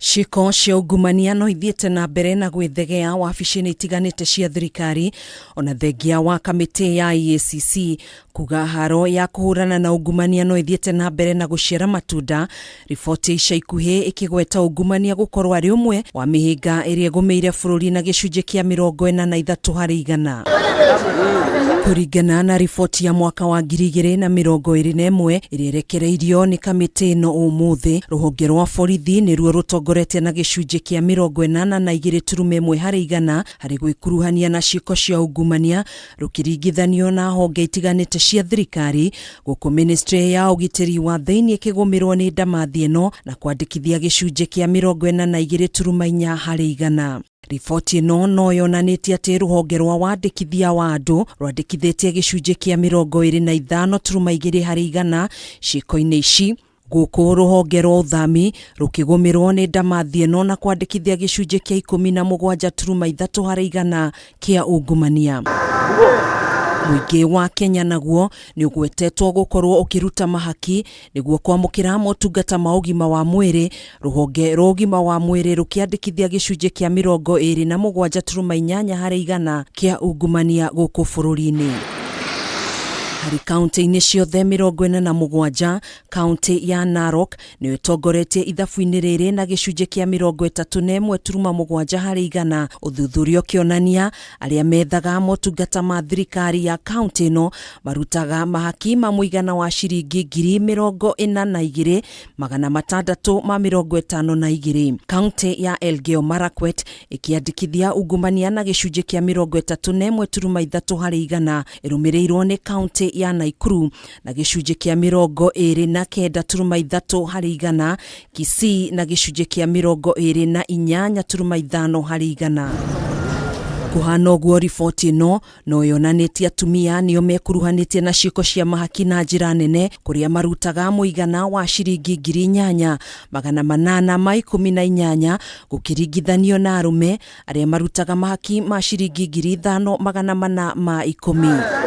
Ciiko cia ungumania no ithiete na mbere na gwithegea wabici-inĩ itiganĩte cia thirikari ona thengia wa kamĩtĩ ya IEACC kuga haro ya kũhũrana na ungumania no ithiete na mbere na gũciara matunda. Riboti ica ikuhĩ ikigweta ungumania gũkorwo arĩ ũmwe wa mĩhĩnga ĩrĩa ĩgũmĩire bũrũri na gĩcunjĩ kĩa 43 harĩ 100. Kũringana na riboti ya mwaka wa 2021 ĩrĩa ĩrekereirio nĩ kamĩtĩ ĩno ũmũthĩ, rũhonge rwa borithi nĩruo rũtongoretie na gĩcunjĩ kĩa 82.1 harĩ 100 harĩ gwĩkuruhania na ciiko cia ungumania rũkĩringithanio na honge itiganĩte cia thirikari, gũkũ ministry ya ũgitĩri wa thĩinĩ ĩkĩgũmĩrwo nĩ ndamathi ĩno na kwandĩkithia gĩcunjĩ kĩa 42.4 harĩ 100. Riboti ĩno no yonanĩtie atĩ rũhonge rwa wandĩkithia wa andũ rwandĩkithĩtie gĩcunjĩ kĩa 25.2 harĩ 100 ciiko-inĩ ici, gũkũ rũhonge rwa ũthami rũkĩgũmĩrwo nĩ ndamathi ĩno na kwandĩkithia gĩcunjĩ kĩa 17.3 harĩ 100 kĩa ungumania. Mũingĩ wa Kenya naguo nĩ ũgwetetwo gũkorwo ũkĩruta mahaki nĩguo kwamũkĩra motungata ma ũgima wa mwĩrĩ, rũhonge rwa ũgima wa mwĩrĩ rũkĩandĩkithia gĩcunjĩ kĩa 27.8 harĩ 100 kĩa ungumania gũkũ bũrũri-inĩ. Harĩ kaunti-inĩ ciothe 47, kaunti ya Narok nĩ ĩtongoretie ithabu-inĩ rĩrĩ na gĩcunjĩ kĩa 31.7 harĩ 100. Ũthuthuria ũkĩonania arĩa methaga motungata ma thirikari ya kaunti ĩno marutaga mahaki ma mũigana wa ciringi 42,652. Kaunti ya Elgeyo Marakwet ĩkĩandĩkithia ungumania na gĩcunjĩ kĩa 31.3 harĩ 100, ĩrũmĩrĩirwo nĩ kaunti ya Naikuru na gĩcunjĩ kĩa 29.3 harĩ 100, Kisii na gĩcunjĩ kĩa 28.5 harĩ 100. Kũhana ũguo, riboti ĩno no yonanĩtie atumia nĩo mekuruhanĩtie na ciiko cia mahaki na njĩra nene, kũrĩa marutaga mũigana wa ciringi 818 gũkĩringithanio na arũme arĩa marutaga mahaki ma ciringi 5,410.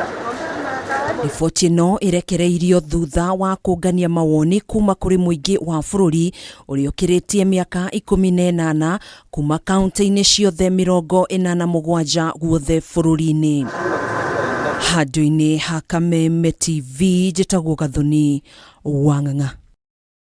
Riboti ĩno ĩrekereirio thutha wa kũngania mawoni kuma kũrĩ mũingĩ wa bũrũri ũrĩa ũkĩrĩtie mĩaka 18 kuma kaunti-inĩ ciothe 47 guothe bũrũri-inĩ. Handũ-inĩ ha Kameme TV, njĩtagwo Gathoni Wang'ang'a.